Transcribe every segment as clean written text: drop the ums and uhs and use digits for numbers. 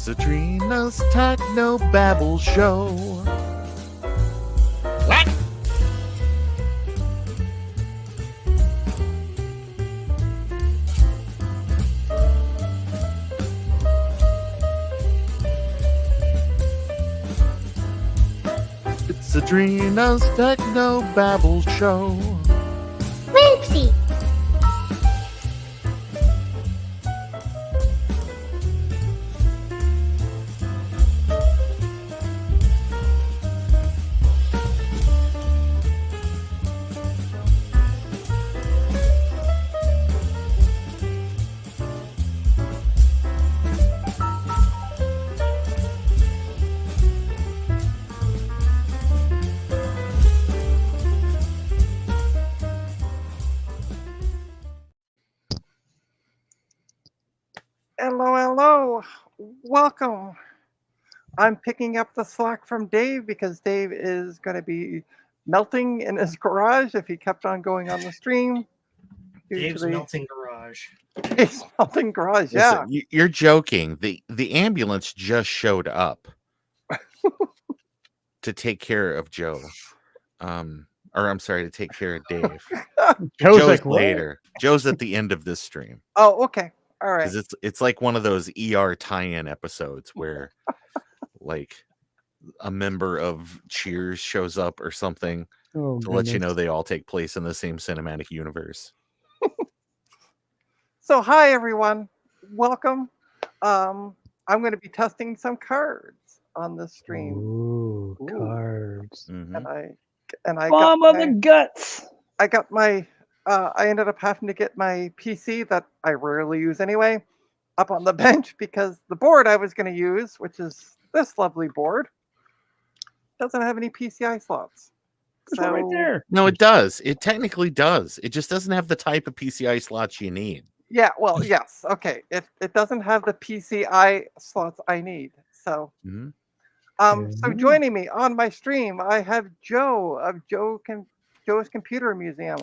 Satrina's Techno Babble Show. What? It's Satrina's Techno Babble Show. Fancy. Hello. Welcome. I'm picking up the slack from Dave because Dave is going to be melting in his garage if he kept on going on the stream. Dave's melting garage. Dave's melting garage, yeah. Listen, you're joking. The ambulance just showed up to take care of Joe. Or I'm sorry, to take care of Dave. Joe's like, later. Joe's at the end of this stream. Oh, okay. All right. Because it's like one of those ER tie-in episodes where like a member of Cheers shows up or something Oh, to let you know they all take place in the same cinematic universe. So, hi, everyone. Welcome. I'm going to be testing some cards on this stream. Ooh, Ooh. cards. Mhm. And I Bomb got of the guts. I got my I ended up having to get my PC that I rarely use anyway up on the bench because the board I was going to use, which is this lovely board, doesn't have any PCI slots. There's one right there. No, it does. It technically does. It just doesn't have the type of PCI slots you need. Yeah, well, yes, okay. It doesn't have the PCI slots I need. So Mhm. so joining me on my stream, I have Joe of Joe's Computer Museum.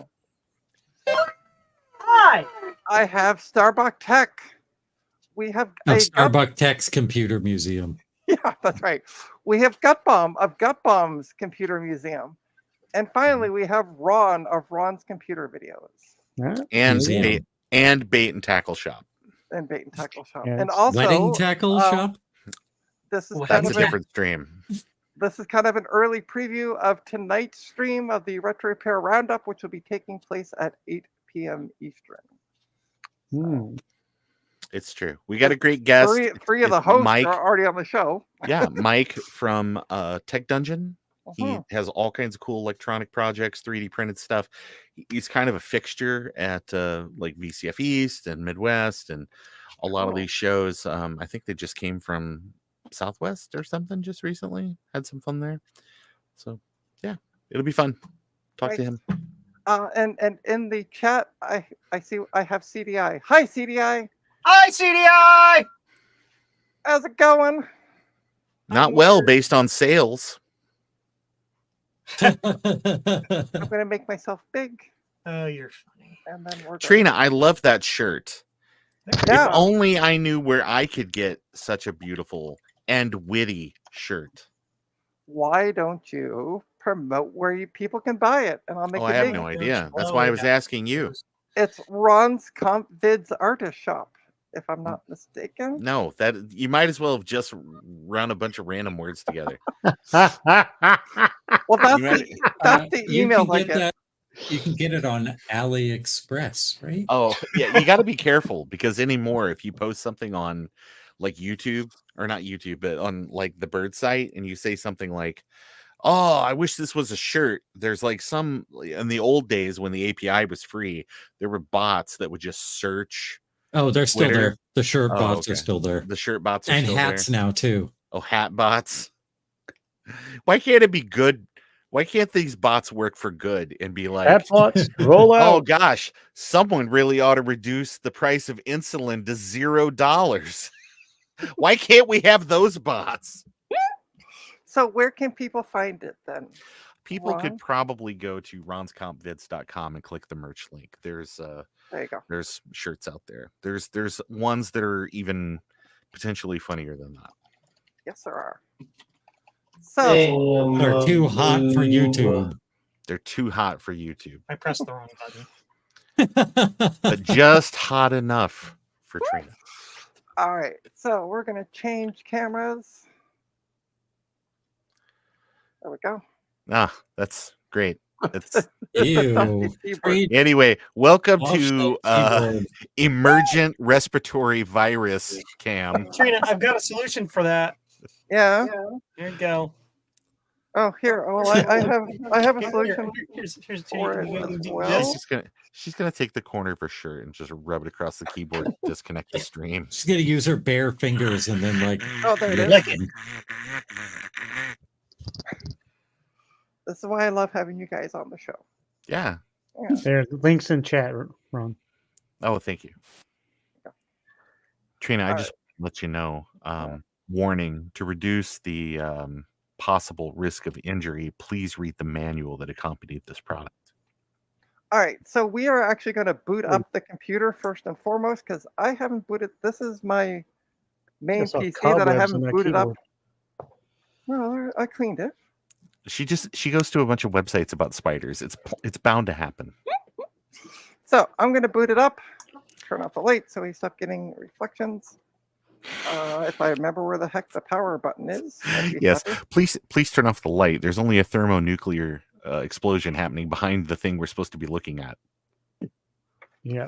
Hi. I have Starbuck Tech. We have Starbuck Tech's Computer Museum. Yeah, that's right. We have Gutbomb of Gutbomb's Computer Museum. And finally, we have Ron of Ron's Computer Videos. Huh? And Museum. bait and tackle shop. And Bait and Tackle Shop. Yes. And also, Wedding tackle shop? this is Well, kind That's of a different stream. this is kind of an early preview of tonight's stream of the Retro Repair Roundup, which will be taking place at 8 p.m. Eastern. Hmm. It's true. We got a great guest. Three of the It's hosts Mike. are already on the show. Yeah, Mike from Tech Dungeon. He Mhm. has all kinds of cool electronic projects, 3D printed stuff. He's kind of a fixture at like VCF East and Midwest and a lot of Cool. these shows. I think they just came from Southwest or something just recently. Had some fun there. So yeah, it'll be fun. Talk to Nice. him. And in the chat, I see I have CDI. Hi, CDI. Hi, CDI. How's it going? Not well based on sales. I'm gonna make myself big, Oh, you're funny. and then we're Trina, I love that shirt. Yeah. If only I knew where I could get such a beautiful and witty shirt. Why don't you promote where people can buy it? And I'll make Oh, it I have big. no idea. That's why I was asking you. It's Ron's Comp Vids Artist Shop, if I'm not mistaken. No, that you might as well have just run a bunch of random words together. Well, that's You might- that's the You email can I get get. that. You can get it on AliExpress, right? Oh, yeah, you got to be careful because anymore, if you post something on like YouTube or not YouTube, but on like the Bird site, and you say something like, "Oh, I wish this was a shirt." There's like some in the old days when the API was free, there were bots that would just search. Oh, they're still Twitter. there. The shirt Oh, bots okay. are still there. The shirt bots are And still hats there. now too. Oh, hat bots. Why can't it be good? Why can't these bots work for good and be like, AppBots, roll oh out. gosh, someone really ought to reduce the price of insulin to $0. Why can't we have those bots? So where can people find it then? People Ron? could probably go to ronscompvids.com and click the merch link. There you go. There's shirts out there. There's ones that are even potentially funnier than that. Yes, there are. So They're too hot for YouTube. They're too hot for YouTube, I pressed the wrong button. but just hot enough for Trina. all right, so we're gonna change cameras. There we go. Ah, that's great. It's Ew. Trina, anyway. Welcome wash to that keyboard. emergent respiratory virus cam. Trina, I've got a solution for that. Yeah. There you go. Oh, here. Oh, well, I have a Here, solution. here's for it you as do well. this. She's gonna take the corner of her shirt and just rub it across the keyboard, disconnect the stream. She's gonna use her bare fingers and then like. Oh, there it is. Lick it. This is why I love having you guys on the show. Yeah. Yeah. There's links in chat, Ron. Oh, thank you, Trina. I All just let you know. Warning: to reduce the possible risk of injury, please read the manual that accompanied this product. All right, so we are actually going to boot up the computer first and foremost because I haven't booted. This is my main I saw PC that I cobwebs on haven't that booted up. keyboard. Well, I cleaned it. She goes to a bunch of websites about spiders. It's bound to happen. So I'm going to boot it up, turn off the light so we stop getting reflections. If I remember where the heck the power button is. I'd be Yes, happy. please turn off the light. There's only a thermonuclear explosion happening behind the thing we're supposed to be looking at. Yeah,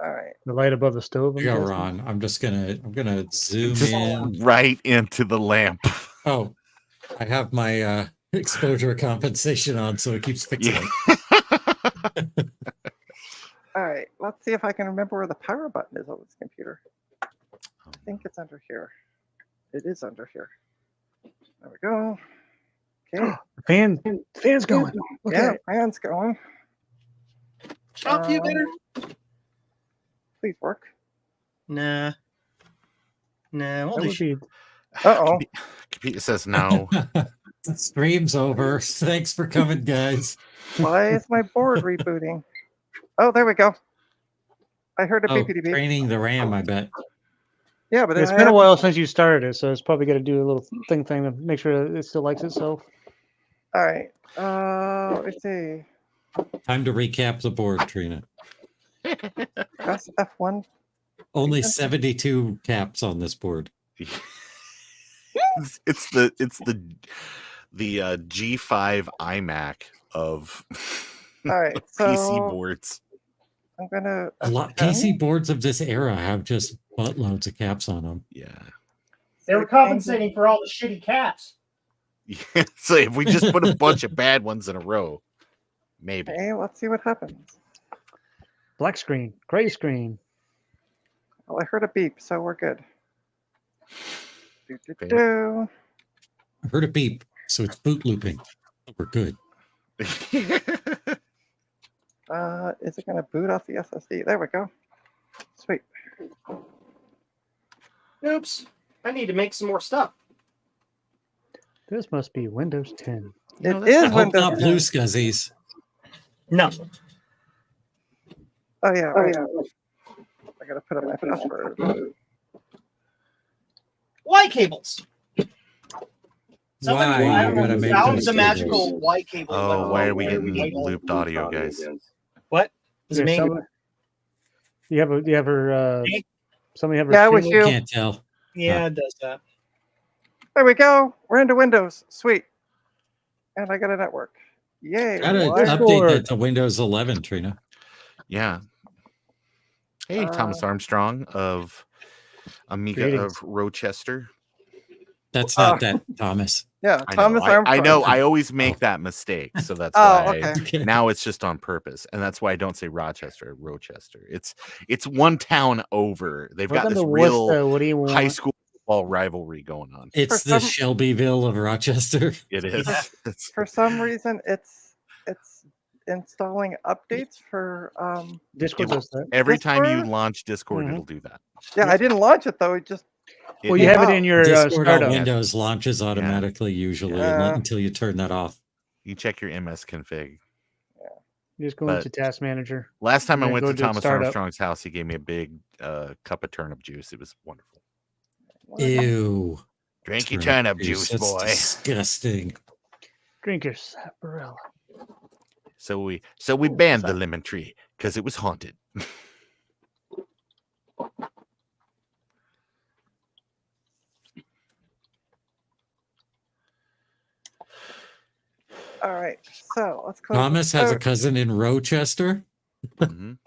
All right. the light above the stove. I'm Yeah, guessing. Ron. I'm gonna zoom Just in. right into the lamp. Oh, I have my exposure compensation on, so it keeps fixing Yeah. it. All right. Let's see if I can remember where the power button is on this computer. I think it's under here. It is under here. There we go. Okay. Fan's going. Look Yeah, at it. fan's going. Chop you better. Please work. Nah. That Holy would shit. be Uh-oh. Computer says no. The stream's over. Thanks for coming, guys. Why is my board rebooting? Oh, there we go. I heard a Oh, beepity beep. training the RAM, I bet. Yeah, but It's I been a have- while since you started it, so it's probably got to do a little thing to make sure that it still likes itself. All right. Let's see. Time to recap the board, Trina. Press F1. Only 72 caps on this board. it's the G5 iMac of All right. So PC boards. I'm gonna. A lot PC boards of this era have just buttloads of caps on them. Yeah. They were compensating for all the shitty caps. Yeah. So if we just put a bunch of bad ones in a row, maybe. Okay, let's see what happens. Black screen, gray screen. Well, I heard a beep, so we're good. Do, do, Okay. do. I heard a beep, so it's boot looping. We're good. Is it going to boot off the SSD? There we go. Sweet. Oops. I need to make some more stuff. This must be Windows 10. You know, It that's is I hope Windows. not blue scuzzies. No. Oh yeah. Right. I gotta put up my password. Y cables. Why you gotta make found those the cables? magical Y cable. Oh, why are we Where getting looped audio, guys? What? Is it There's me? some- You have her. Me? Somebody have her. Yeah, it was stream? you. Can't tell. Yeah, it does that. There we go. We're into Windows. Sweet. And I got a network. Yay. Gotta What? update Discord. that to Windows 11, Trina. Yeah. Hey, Thomas Armstrong of Amiga Greetings. of Rochester. That's not that, Thomas. Yeah, I Thomas know, Armstrong. I know. I always make that mistake, so that's Oh, why. okay. Now it's just on purpose, and that's why I don't say Rochester, Rochester. It's one town over. They've got Welcome this to real Worcester. What do you want? high school football rivalry going on. It's For the some- Shelbyville of Rochester. It is. It's- For some reason, it's installing updates for. Discord It- does that. every time you Discord? launch Discord, Mhm. it'll do that. Yeah, I didn't launch it though. It just. It- Well, you it- have it in your Discord on startup. Windows launches automatically usually Yeah. until you turn that off. you check your MS config. You just go but- into Task Manager. Last time I And then went go to to Thomas startup. Armstrong's house, he gave me a big cup of turnip juice. It was wonderful. Ew. Drink your turnip juice. juice, That's boy. disgusting. Drink your sarsaparilla. So we Ooh, banned what's the that? lemon tree because it was haunted. All right, so let's close. Thomas has a cousin in Rochester. Mhm.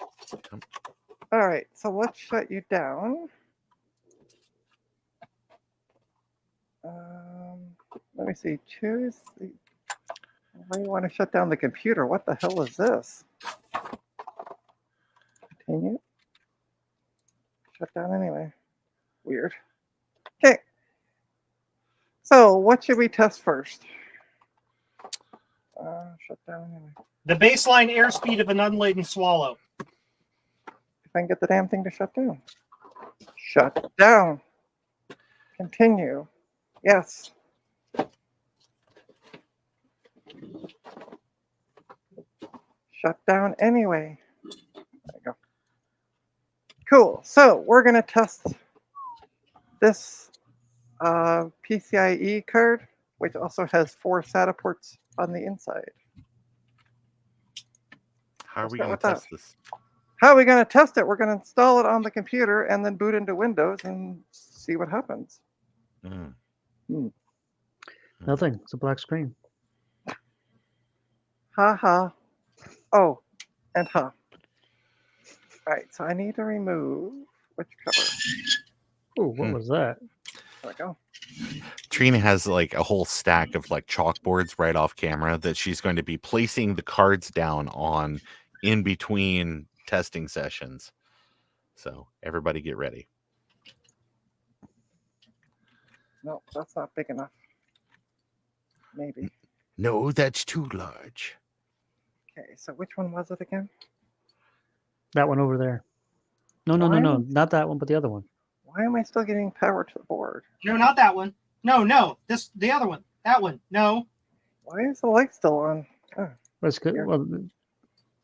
All right, so let's shut you down. Let me see. Choose the. Why do you want to shut down the computer? What the hell is this? Continue. Shut down anyway. Weird. Okay. So, what should we test first? Shut down anyway. The baseline airspeed of an unladen swallow. If I can get the damn thing to shut down. Shut down. Continue. Yes. Shut down anyway. There you go. Cool. So we're going to test this PCIe card, which also has 4 SATA ports on the inside. How are Let's we start going with to that. test this? How are we going to test it? We're going to install it on the computer and then boot into Windows and see what happens. Mm. Nothing. It's a black screen. Ha ha. Oh, and ha. All right, so I need to remove which cover. Oh, what was that? There we go. Trina has like a whole stack of like chalkboards right off camera that she's going to be placing the cards down on in between testing sessions. So everybody get ready. No, that's not big enough. Maybe. No, that's too large. Okay, so which one was it again? That one over there. No, Why? not that one, but the other one. Why am I still getting power to the board? No, not that one. No. The other one. That one. No. Why is the light still on? Oh, That's good. Here. Well,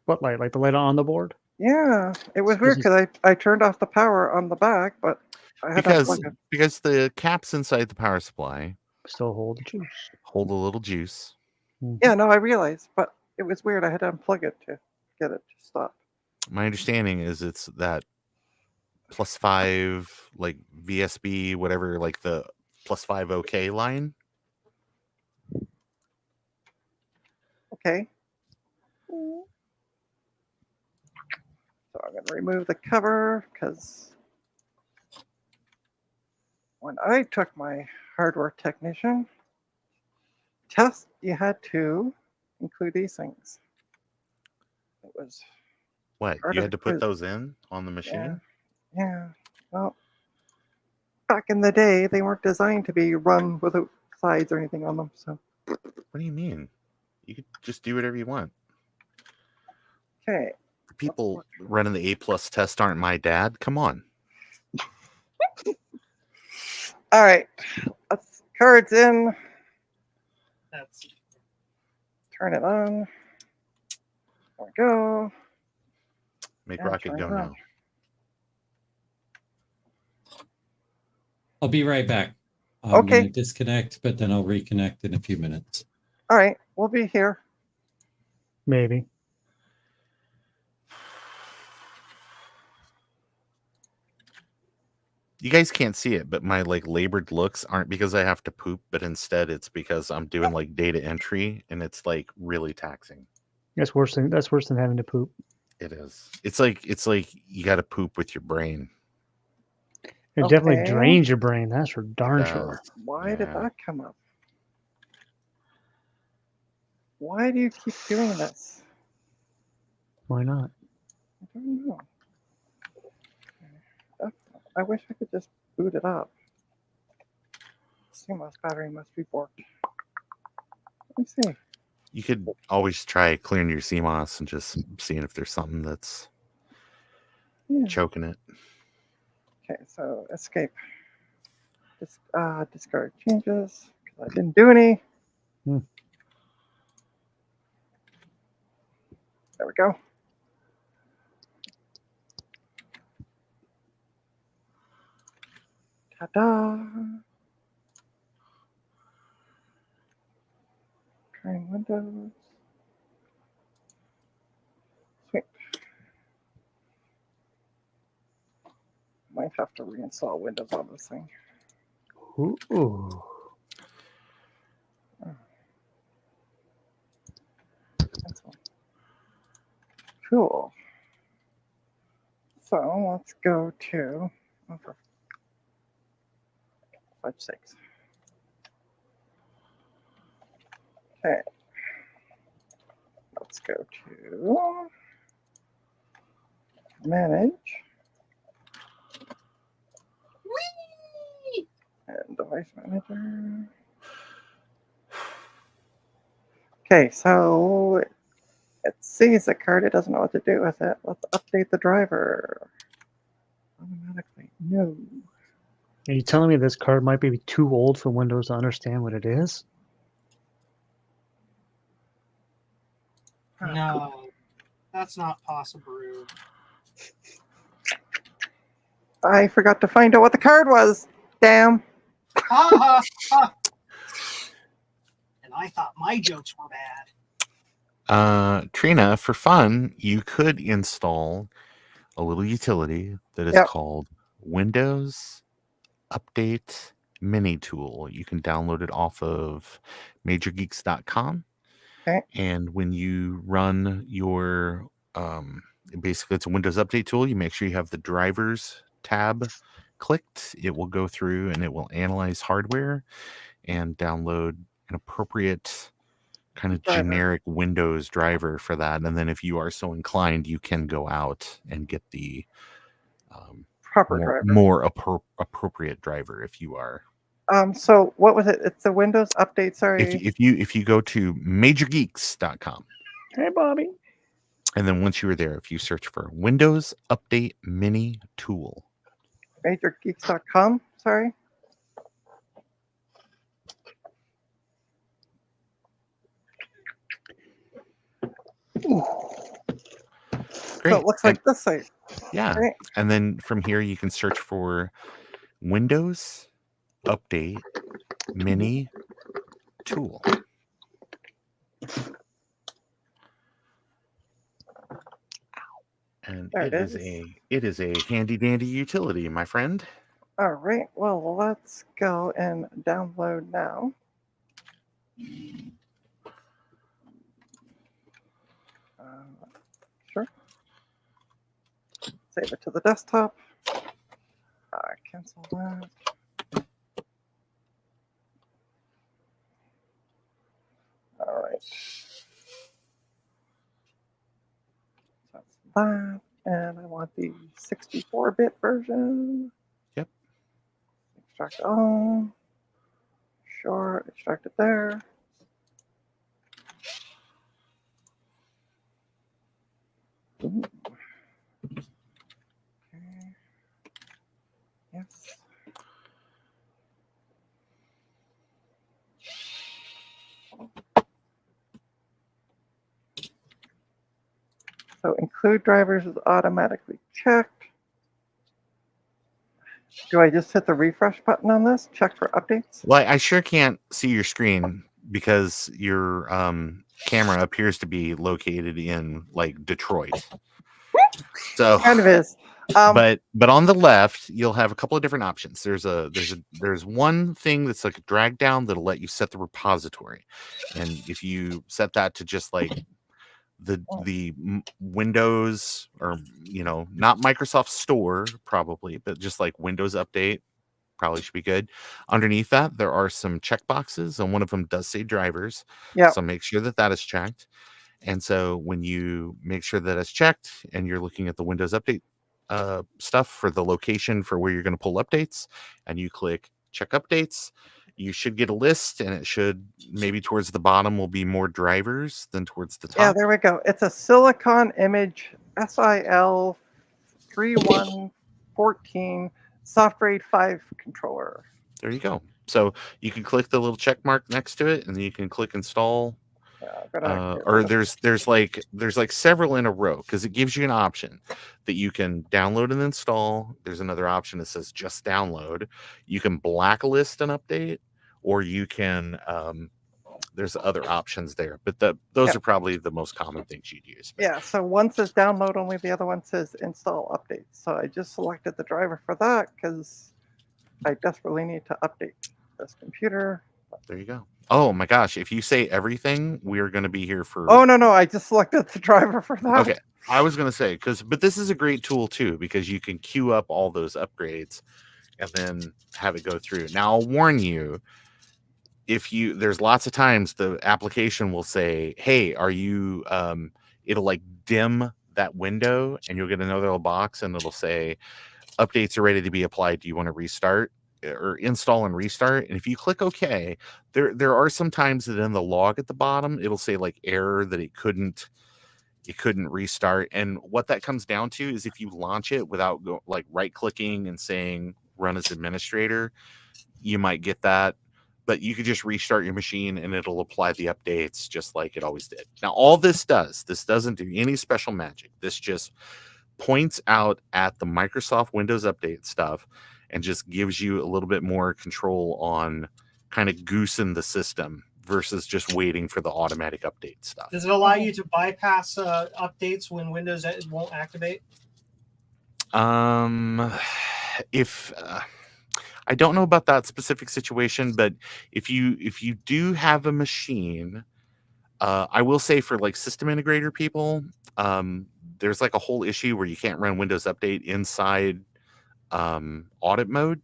what light? Like the light on the board? yeah, it was This weird is- because I turned off the power on the back, but I had to Because unplug it. because the caps inside the power supply Still hold the juice. hold a little juice. Mhm. Yeah, no, I realized, but it was weird. I had to unplug it to get it to stop. My understanding is it's that +5 like VSB whatever, like the +5 OK line. Okay. So I'm going to remove the cover because when I took my hardware technician test, you had to include these things. It was, What? Part You of had to the put quiz. those in on the machine? yeah. Well, back in the day, they weren't designed to be run without sides or anything on them. So, What do you mean? You could just do whatever you want. okay. The people running the A+ test aren't my dad. Come on. All right. Let's cards in. That's Turn it on. There we go. Make Yeah, rocket try go it out. now. I'll be right back. I'm Okay. going to disconnect, but then I'll reconnect in a few minutes. All right. We'll be here. Maybe. You guys can't see it, but my like labored looks aren't because I have to poop, but instead it's because I'm doing like data entry and it's like really taxing. That's worse than having to poop. It is. It's like you got to poop with your brain. It definitely Okay. drains your brain. That's for darn sure. Why did Yeah. that come up? Why do you keep doing this? Why not? I don't know. I wish I could just boot it up. CMOS battery must be borked. Let me see. You could always try clearing your CMOS and just seeing if there's something that's Yeah. choking it. Okay, so escape. Discard changes because I didn't do any. Hmm. There we go. Ta-da. Trying Windows. Sweet. Might have to reinstall Windows on this thing. Ooh. Cancel. Cool. So let's go to, oh, for fudge sakes. Okay. Let's go to manage. And device manager. Okay, so it sees the card, it doesn't know what to do with it. Let's update the driver. Automatically, no. Are you telling me this card might be too old for Windows to understand what it is? No, that's not possible. I forgot to find out what the card was. Damn. Ha ha ha! And I thought my jokes were bad. Trina, for fun, you could install a little utility that is Yep. called Windows Update Mini Tool. You can download it off of majorgeeks.com. Okay. And when you run your, basically it's a Windows Update tool, you make sure you have the drivers tab clicked. It will go through and it will analyze hardware and download an appropriate kind of Driver. generic Windows driver for that. And then if you are so inclined, you can go out and get the Proper driver. more appropriate driver if you are. So what was it? It's the Windows update, sorry. If you go to majorgeeks.com, Hey, Bobby. and then once you are there, if you search for Windows Update Mini Tool, Majorgeeks.com, sorry. great. So it looks like this site. Yeah. Great. And then from here, you can search for Windows Update Mini Tool. And There it it is a handy dandy utility, my friend. All right, well, let's go and download now. Sure. Save it to the desktop. Cancel that. All right. So that's that. And I want the 64-bit version. Yep. Extract all. Sure, extract it there. Ooh. Okay. Yes. So include drivers is automatically checked. Do I just hit the refresh button on this? Check for updates? Well, I sure can't see your screen because your camera appears to be located in like Detroit. So Kind of is. but on the left, you'll have a couple of different options. There's one thing that's like a drag down that'll let you set the repository, and if you set that to just like the Windows, or not Microsoft Store probably, but just like Windows Update, probably should be good. Underneath that, there are some checkboxes, and one of them does say drivers. Yeah. So make sure that is checked. And so when you make sure that it's checked and you're looking at the Windows Update stuff for the location for where you're going to pull updates, and you click check updates, you should get a list, and it should maybe towards the bottom will be more drivers than towards the top. Yeah, there we go. It's a Silicon Image SIL 3114 SoftRaid 5 controller. There you go. So you can click the little check mark next to it, and then you can click install Or there's like several in a row because it gives you an option that you can download and install. There's another option that says just download. You can blacklist an update, or you can there's other options there, but those are probably the most common things you'd use. Yeah, so one says download only, the other one says install updates. So I just selected the driver for that because I desperately need to update this computer. There you go. Oh my gosh, if you say everything, we're going to be here for... Oh, no, I just selected the driver for that. Okay, I was going to say, but this is a great tool too, because you can queue up all those upgrades and then have it go through. Now, I'll warn you, there's lots of times the application will say, hey, are you, it'll like dim that window and you'll get another little box and it'll say, updates are ready to be applied. Do you want to restart or install and restart? And if you click OK, there are some times that in the log at the bottom, it'll say like error that it couldn't restart. And what that comes down to is if you launch it without like right clicking and saying run as administrator, you might get that. But you could just restart your machine and it'll apply the updates just like it always did. Now, all this doesn't do any special magic. This just points out at the Microsoft Windows Update stuff and just gives you a little bit more control on kind of goosing the system versus just waiting for the automatic update stuff. Does it allow you to bypass updates when Windows won't activate? If I don't know about that specific situation, but if you do have a machine, I will say for like system integrator people, there's like a whole issue where you can't run Windows Update inside audit mode.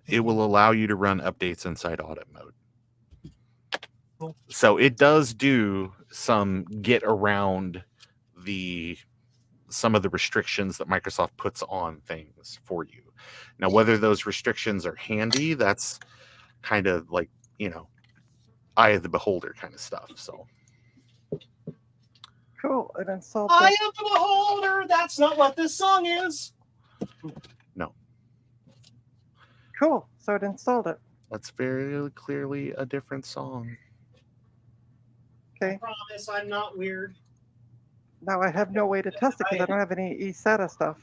It will allow you to run updates inside audit mode. Cool. So it does do some get around some of the restrictions that Microsoft puts on things for you. Now, whether those restrictions are handy, that's kind of like, eye of the beholder kind of stuff. So Cool. It installed. Eye of the beholder. That's not what this song is. No. Cool. So it installed it. That's very clearly a different song. Okay. I promise I'm not weird. Now I have no way to test it because I don't have any eSATA stuff.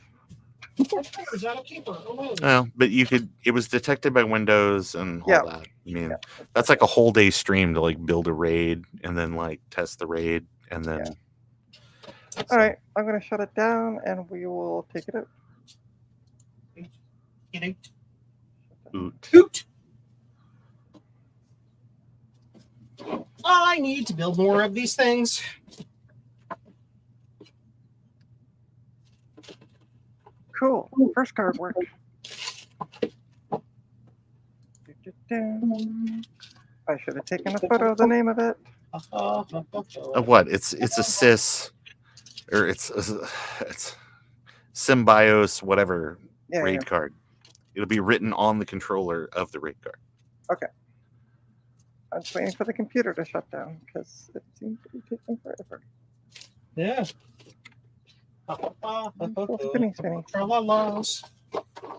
Is that a keeper? Oh, no. Well, but it was detected by Windows and all Yeah. that. I mean, that's like a whole day stream to like build a RAID and then like test the RAID and then. Yeah. All right, I'm going to shut it down and we will take it out. Hoot. I need to build more of these things. Cool. First card worked. I should have taken a photo of the name of it. Of what? It's a sys, or it's Symbios, whatever RAID card. It'll be written on the controller of the RAID card. Okay. I'm just waiting for the computer to shut down because it seems to be taking forever. Yeah. Spinning. Tra-la-las.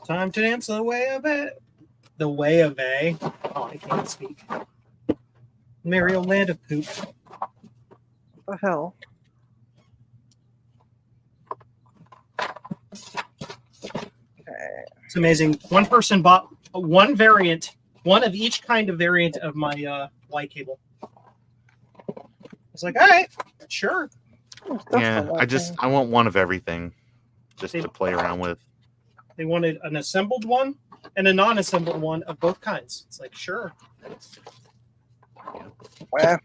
Time to dance the way of it. The way of A. Oh, I can't speak. Merry old land of poop. What the hell? Okay. It's amazing. One person bought one variant, one of each kind of variant of my Y cable. It's like, all right, sure. Yeah, I want one of everything just to play around with. They wanted an assembled one and a non-assembled one of both kinds. It's like, sure. Well,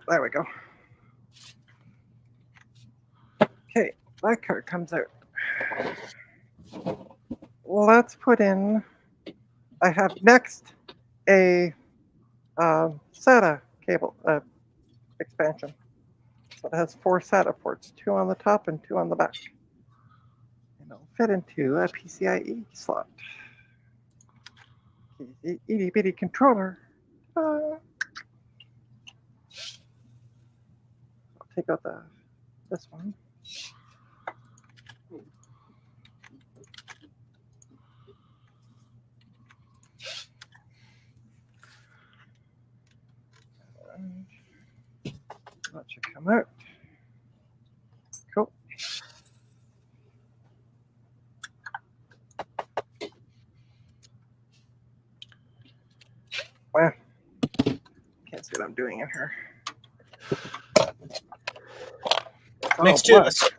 there we go. Okay, that card comes out. Let's put in. I have next a SATA cable expansion. So it has 4 SATA ports, 2 on the top and 2 on the back. And it'll fit into a PCIe slot. Itty bitty controller. I'll take out this one. And that should come out. Cool. Wow. Can't see what I'm doing in here. Next Oh, to boy. us.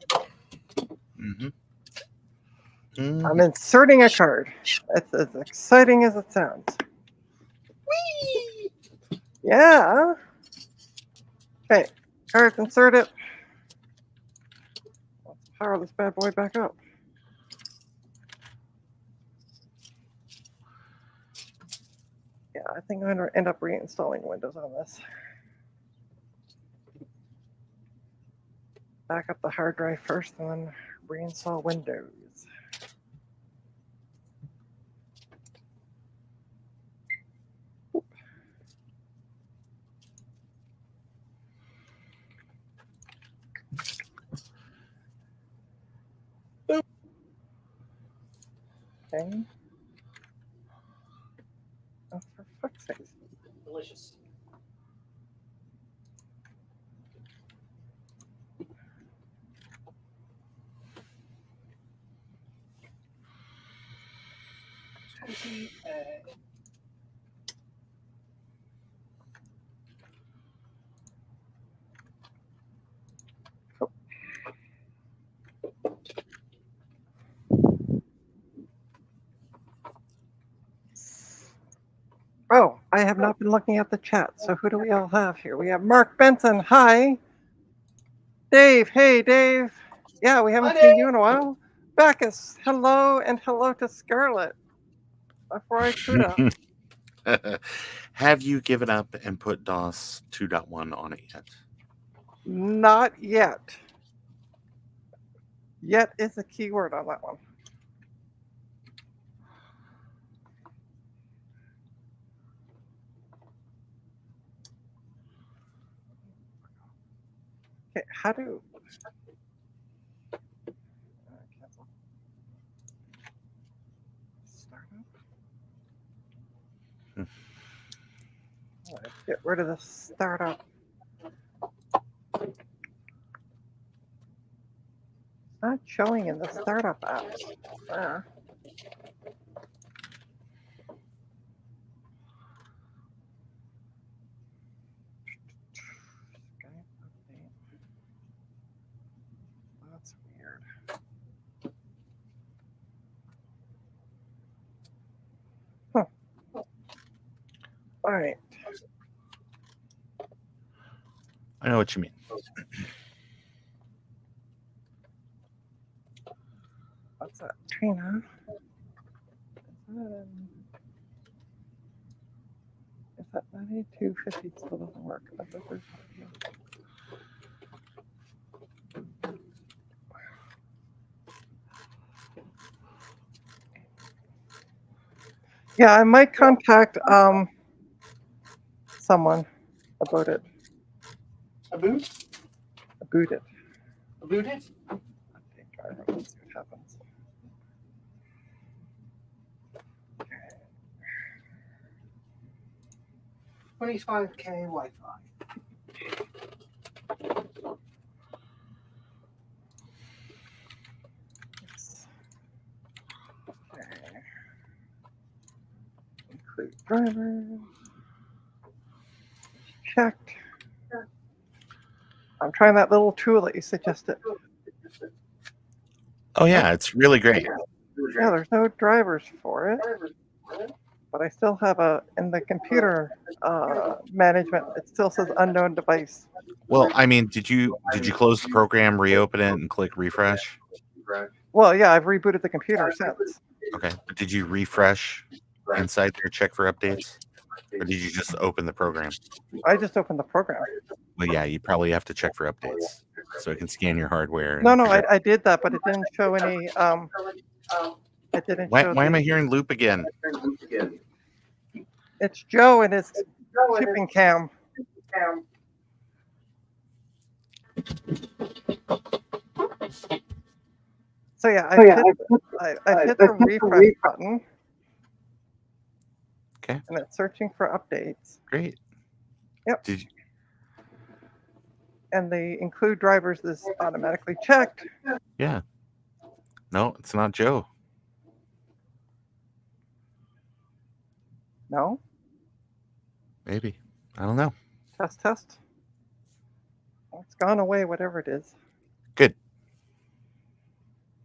Mm-hmm. I'm inserting a card. It's as exciting as it sounds. Whee! Yeah. Okay, cards inserted. Let's power this bad boy back up. Yeah, I think I'm going to end up reinstalling Windows on this. Back up the hard drive first and then reinstall Windows. Okay. Oh, for fuck's sake. Delicious. Oh, I have not been looking at the chat. So who do we all have here? We have Mark Benson. Hi. Dave. Hey, Dave. Yeah, we haven't Hi, seen Dave. you in a while. Bacchus. Hello, and hello to Scarlet. Before I Kuda. Have you given up and put DOS 2.1 on it yet? Not yet. Yet is a key word on that one. Okay, how do... cancel. Start up? Let's get rid of the startup. Not showing in the startup apps. That's weird. Huh. All right. I know what you mean. What's that? Trina? Is that 9250 still doesn't work? I thought there's- Yeah, I might contact someone about it. A boot? About it. A boot it? Update driver. Let's see what happens. 25K Wi-Fi. Okay. Include drivers. Checked. I'm trying that little tool that you suggested. Oh yeah, it's really great. Yeah, there's no drivers for it, but I still have in the computer management, it still says unknown device. Well, I mean, did you close the program, reopen it, and click refresh? Well, yeah, I've rebooted the computer since. Okay. But did you refresh inside there, check for updates? Or did you just open the program? I just opened the program. Well, yeah, you probably have to check for updates so it can scan your hardware. No, and no, figure out- I did that, but it didn't show any. It didn't Why show. am I hearing loop again? It's Joe and his shipping cam. So yeah, I hit the refresh button. Okay. And it's searching for updates. Great. Yep. Did and they include drivers is automatically checked. Yeah. No, it's not Joe. No, Maybe. I don't know. test. Oh, it's gone away, whatever it is. Good.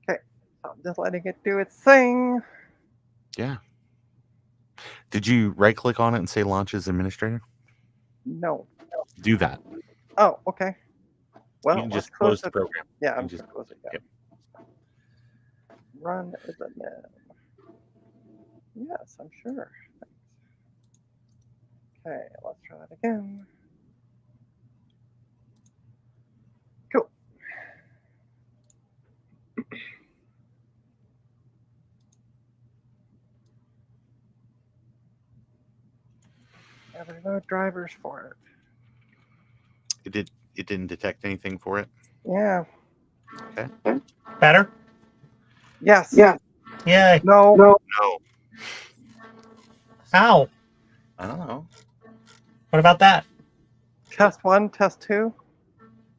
Okay, so I'm just letting it do its thing. Yeah. Did you right click on it and say launch as administrator? No. Do that. Oh, okay. Well, You can let's just close the it. program. Yeah, I'm can just just- close it. Yeah. yep. Run as admin. Yes, I'm sure. Okay, let's try that again. Cool. Yeah, there's no drivers for it. It didn't detect anything for it. Yeah. Better? Yes. Yeah. Yay. No. No. How? I don't know. What about that? Test 1, test 2.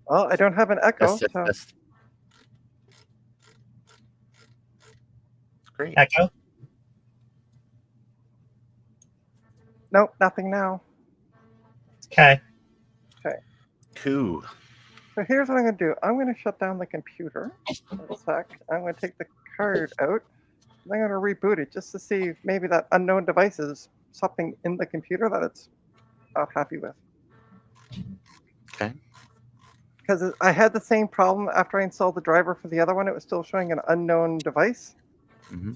Well, I don't have an echo. Test, test, So. test. It's great. Echo? Nope, nothing now. Okay. Cool. So here's what I'm going to do. I'm going to shut down the computer in a sec. I'm going to take the card out. And I'm going to reboot it just to see if maybe that unknown device is something in the computer that it's not happy with. Okay. Because I had the same problem after I installed the driver for the other one. It was still showing an unknown device. hmm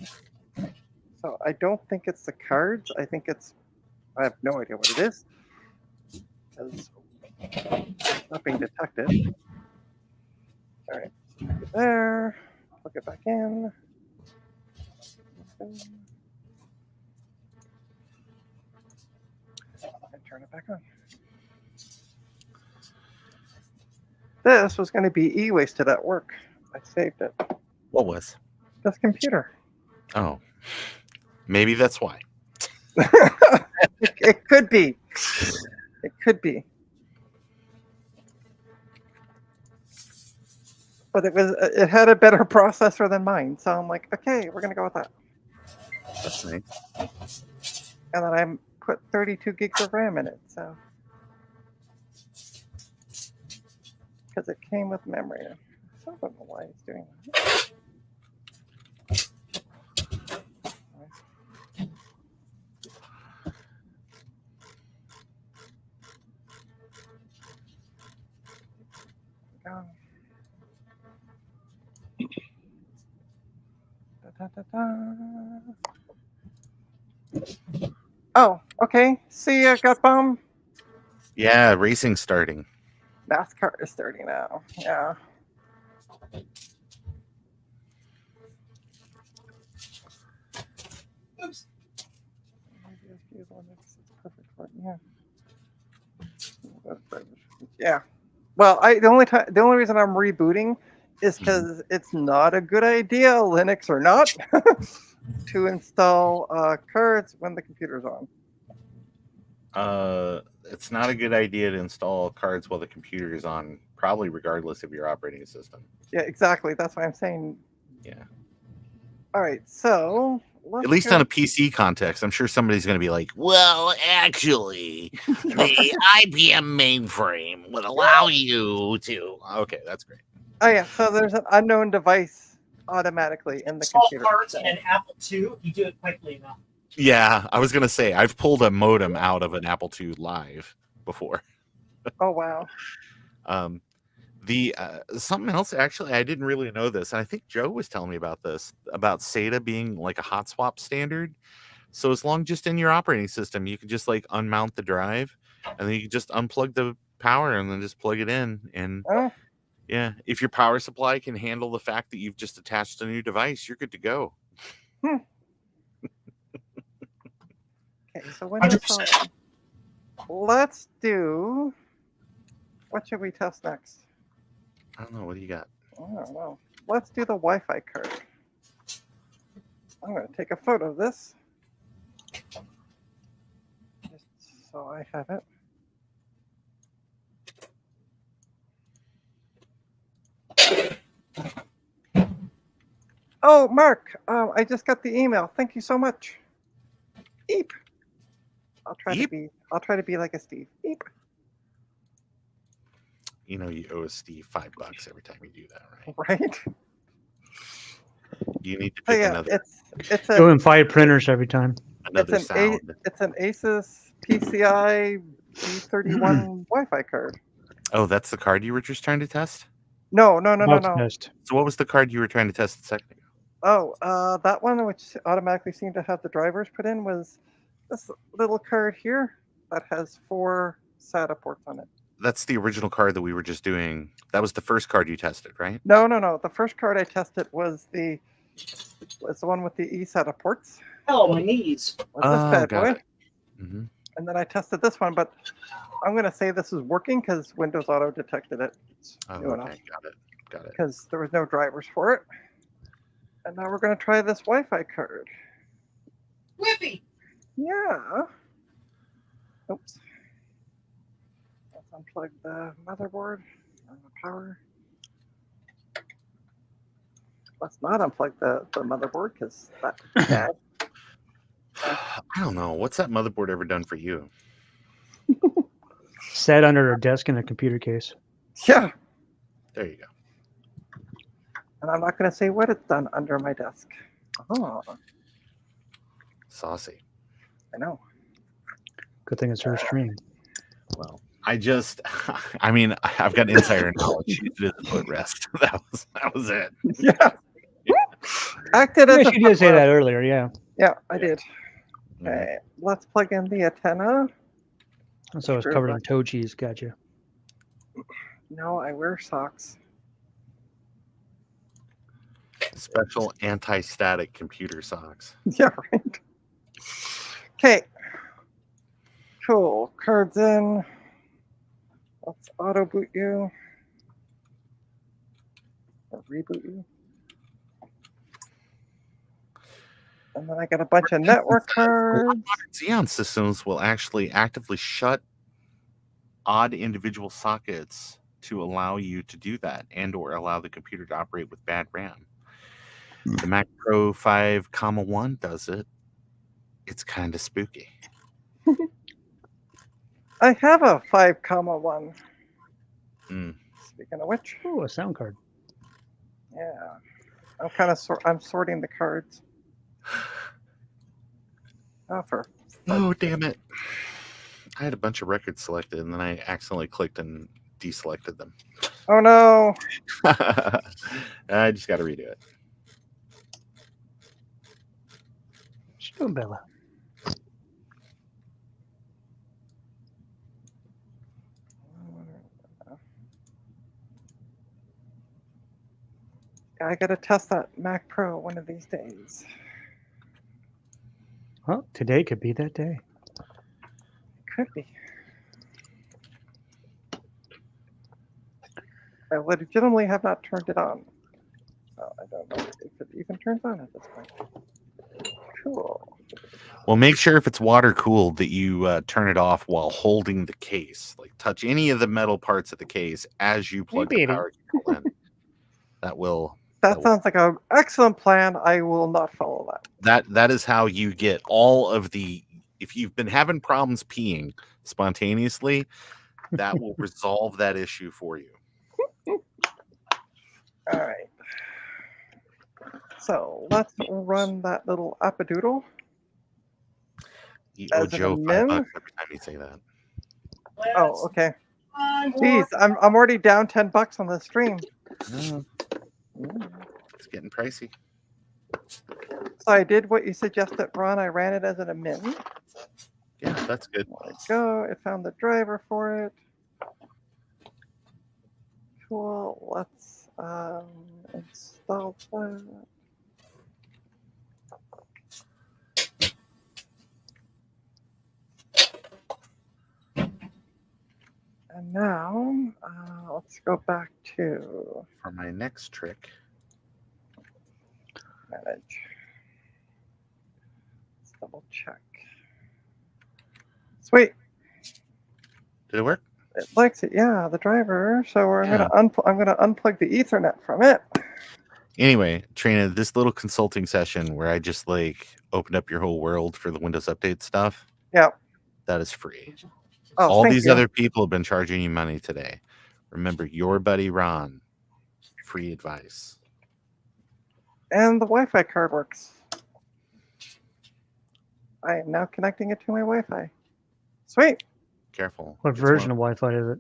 So I don't think it's the cards. I think it's, I have no idea what it is. Because it's not being detected. All right, there. Plug it back in. And turn it back on. This was going to be e-wasted at work. I saved it. What was? This computer. Oh. Maybe that's why. It could be. It could be. But it had a better processor than mine, so I'm like, okay, we're gonna go with that. That's nice. And then I put 32 gigs of RAM in it, so because it came with memory. So I don't know why it's doing that. Go. Da, da, da, da. Oh, okay. See ya, Gut Bomb. Yeah, racing's starting. NASCAR is 30 now. Yeah. Oops. Perfect for it. Yeah. Yeah. Well, the only reason I'm rebooting is because it's not a good idea, Linux or not, to install cards when the computer's on. It's not a good idea to install cards while the computer is on, probably regardless of your operating system. Yeah, exactly. That's why I'm saying. Yeah. All right. So At least on a PC context, I'm sure somebody's going to be like, well, actually, the IBM mainframe would allow you to. Okay, that's great. Oh yeah. So there's an unknown device automatically in the Install computer. parts in an Apple II. You do it quickly enough. Yeah, I was going to say, I've pulled a modem out of an Apple II Live before. Oh wow. The something else, actually, I didn't really know this, and I think Joe was telling me about this, about SATA being like a hot swap standard. So as long just in your operating system, you can just like unmount the drive, and then you can just unplug the power and then just plug it in. And Oh. yeah, if your power supply can handle the fact that you've just attached a new device, you're good to go. Okay. So when it's 100%. on, let's do. What should we test next? I don't know. What do you got? I don't know. Let's do the Wi-Fi card. I'm going to take a photo of this. Just so I have it. Oh, Mark, I just got the email. Thank you so much. Eep. I'll try Eep? to be like a Steve. Eep. You know, you owe us Steve $5 every time you do that, right? Right. You need to So pick yeah, another it's Go a in 5 printers every time. sound. it's an Asus PCI B31 Wi-Fi card. Oh, that's the card you were just trying to test? No. About the best. So what was the card you were trying to test a second ago? Oh, that one which automatically seemed to have the drivers put in was this little card here that has 4 SATA ports on it. That's the original card that we were just doing. That was the first card you tested, right? No. The first card I tested was the one with the eSATA ports. Oh, my knees. Was this bad got boy? it. Mm-hmm. And then I tested this one, but I'm going to say this is working because Windows Auto detected it. It's Oh, new enough okay, got it. because there was no drivers for it. And now we're going to try this Wi-Fi card. Whippy. Yeah. Oops. Let's unplug the motherboard and the power. Let's not unplug the motherboard because that's bad. I don't know. What's that motherboard ever done for you? Sat under a desk in a computer case. Yeah. There you go. And I'm not going to say what it's done under my desk. Oh, Saucy. I know. Good thing it's her stream. Well, I mean, I've got insider knowledge. She did the footrest. That was it. Yeah. Acted as Yeah, a she did say that earlier, yeah. Yeah, I did. Mhm. Okay, let's plug in the antenna. So it's Sure, covered but- in toe cheese. Gotcha. No, I wear socks. Special anti-static computer socks. Yeah, right. Okay. Cool. Cards in. Let's auto boot you. Or reboot you. And then I got a bunch of network cards. Xeon systems will actually actively shut odd individual sockets to allow you to do that and or allow the computer to operate with bad RAM. The Mac Pro 5,1 does it. It's kind of spooky. I have a 5,1. Mm. Speaking of which, Oh, a sound card. yeah. I'm kind of I'm sorting the cards. Oh, Oh, damn it. I had a bunch of records selected and then I accidentally clicked and deselected them. Oh no. I just got to redo it. What you doing, Bella? I gotta test that Mac Pro one of these days. Well, today could be that day. Could be. I legitimately have not turned it on. So I don't know if it even turns on at this point. Cool. Well, make sure if it's water cooled that you turn it off while holding the case. Like touch any of the metal parts of the case as you plug the baby. power cable in. That will. That sounds like an excellent plan. I will not follow that. That is how you get all of the. If you've been having problems peeing spontaneously, that will resolve that issue for you. All right. So let's run that little appadoodle. You owe As an Joe $5 admin? every time you say that. Oh, okay. I'm Geez, I'm already down $10 on the stream. It's getting pricey. So I did what you suggested, Ron. I ran it as an admin. Yeah, that's good. There we go. It found the driver for it. Cool. Let's install that. And now let's go back to For my next trick, manage. Let's double check. Sweet. did it work? It likes it, yeah, the driver. So I'm gonna unplug the Ethernet from it. Anyway, Trina, this little consulting session where I just like opened up your whole world for the Windows Update stuff, Yeah. that is free. Oh, All thank these you. other people have been charging you money today. Remember, your buddy Ron, free advice. And the Wi-Fi card works. I am now connecting it to my Wi-Fi. Sweet. Careful. What It's version one- of Wi-Fi is it?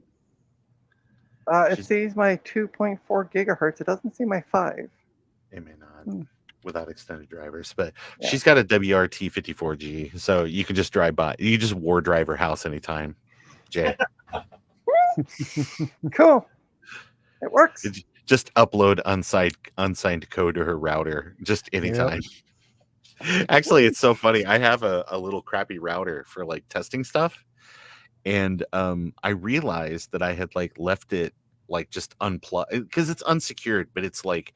It She's- sees my 2.4 gigahertz. It doesn't see my 5. It may not Hmm. without extended drivers, but Yeah. she's got a WRT 54G, so you can just drive by. You just war drive her house anytime. Jay, Cool. It works. It- just upload unsigned code to her router just anytime. Actually, it's so funny. I have a little crappy router for like testing stuff, and I realized that I had like left it like just unplugged because it's unsecured, but it's like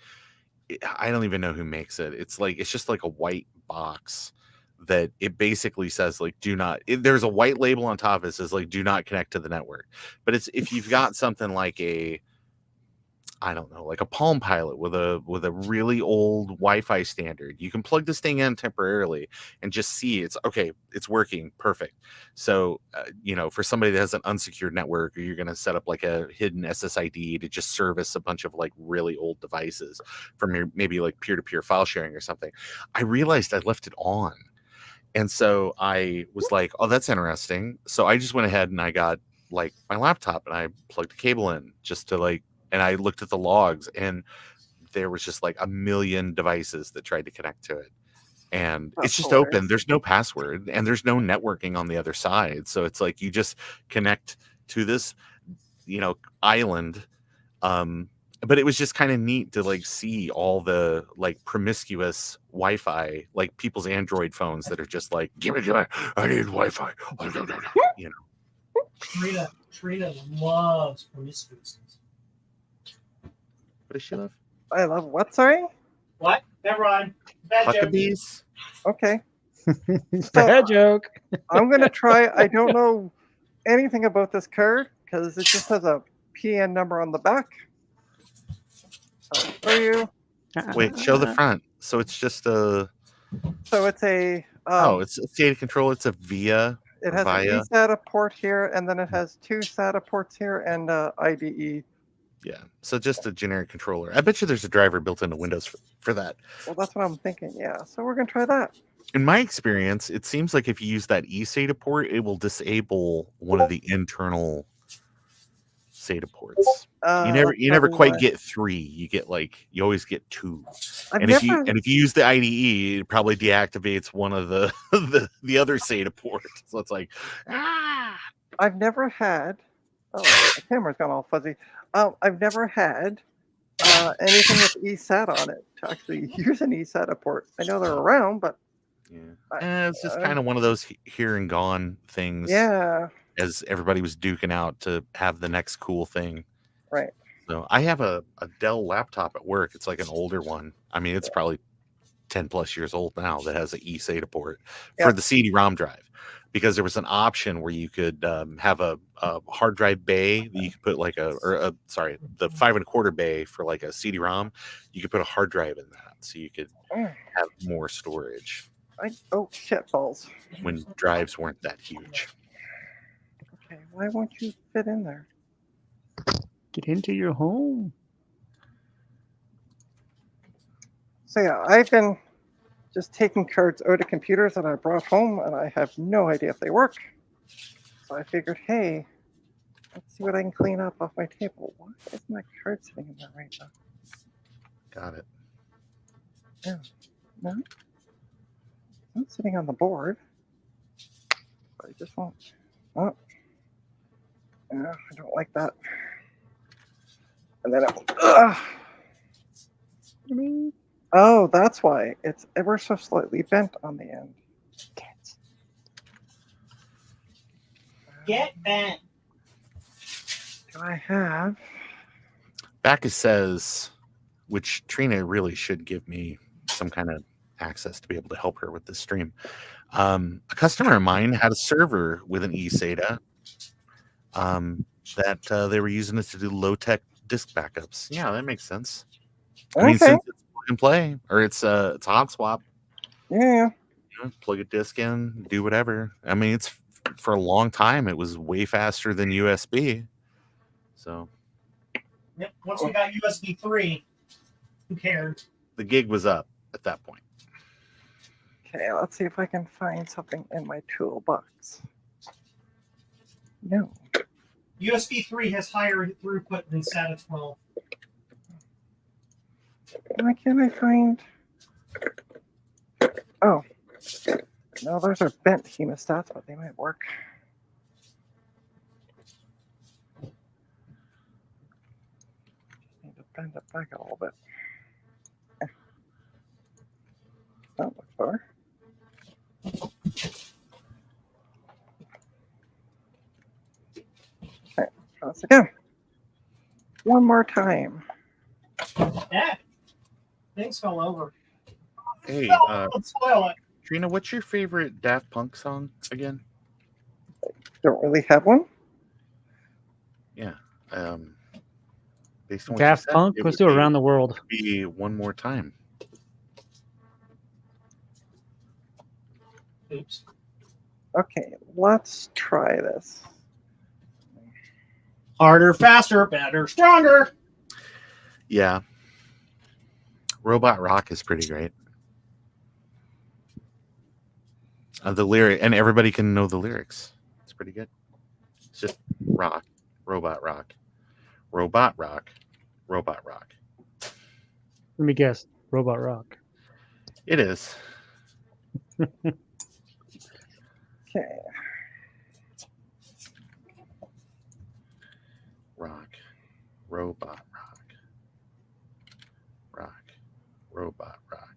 I don't even know who makes it. It's just like a white box that it basically says like do not. There's a white label on top. It says like do not connect to the network. But it's if you've got something like I don't know, like a Palm Pilot with a really old Wi-Fi standard, you can plug this thing in temporarily and just see it's okay, it's working perfect. So for somebody that has an unsecured network, or you're going to set up like a hidden SSID to just service a bunch of like really old devices from your maybe like peer-to-peer file sharing or something, I realized I left it on. And so I was like, oh, that's interesting. So I just went ahead and I got like my laptop and I plugged a cable in just to like, and I looked at the logs and there was just like a million devices that tried to connect to it. And That's it's just hilarious. open. There's no password and there's no networking on the other side. So it's like you just connect to this, island. But it was just kind of neat to like see all the like promiscuous Wi-Fi, like people's Android phones that are just like, give me, I need Wi-Fi. Trina loves promiscuousness. What does she love? I love what? Sorry? What? Never mind. Bad joke. Huckabees? Okay. Bad joke. I'm going to try. I don't know anything about this card because it just has a PN number on the back. I'll show you. Wait, show the front. So it's just a So it's a. it's a SATA controller. It's a VIA. It has via- an eSATA port here, and then it has 2 SATA ports here and IDE. Yeah. So just a generic controller. I bet you there's a driver built into Windows for that. Well, that's what I'm thinking. Yeah. So we're going to try that. In my experience, it seems like if you use that eSATA port, it will disable one of the internal SATA ports. You never probably quite why. get 3. You always get 2. I've And never, if you use the IDE, it probably deactivates one of the the other SATA ports. So it's like I've never had. Oh, the camera's gone all fuzzy. I've never had anything with eSATA on it to actually use an eSATA port. I know they're around, but it's just kind of one of those here and gone things. yeah, As everybody was duking out to have the next cool thing. right. So I have a Dell laptop at work. It's like an older one. I mean, it's probably 10 plus years old now that has an eSATA port for Yep. the CD-ROM drive, because there was an option where you could have a hard drive bay that you could put like the 5.25 bay for like a CD-ROM. You could put a hard drive in that, so you could Mm. have more storage Oh shit balls. when drives weren't that huge. Okay, why won't you fit in there? Get into your home. So yeah, I've been just taking cards out of computers that I brought home, and I have no idea if they work. So I figured, hey, let's see what I can clean up off my table. Why isn't that card sitting in there right now? Got it. No, it's not sitting on the board. But I just won't. Oh, yeah, I don't like that. And then oh, that's why it's ever so slightly bent on the end. Get bent. Do I have? Bacchus says, which Trina really should give me some kind of access to be able to help her with this stream. A customer of mine had a server with an eSATA that they were using it to do low-tech disk backups. Yeah, that makes sense. I mean, Okay. since it's and play, or it's a hot swap. Yeah. You know, plug a disc in, do whatever. I mean, it's for a long time. It was way faster than USB. So Yep. Once we got USB 3, who cared? the gig was up at that point. Okay, let's see if I can find something in my toolbox. No. USB 3 has higher throughput than SATA 12. Why can't I find? Oh. No, those are bent hemostats, but they might work. Need to bend it back a little bit. That looks better. Okay, try this again. One more time. Yeah. Things fell over. Hey, Let's spoil it. Trina, what's your favorite Daft Punk song again? Don't really have one. Yeah. Based on what you Daft said, Punk. it Let's would do Around the World. be One More Time. Oops. Okay, let's try this. Harder, faster, better, stronger. Yeah. Robot Rock is pretty great. The lyric, and everybody can know the lyrics. It's pretty good. It's just rock, robot rock, robot rock, robot rock. Let me guess. Robot Rock. It is. Okay. Rock, robot rock, rock, robot rock.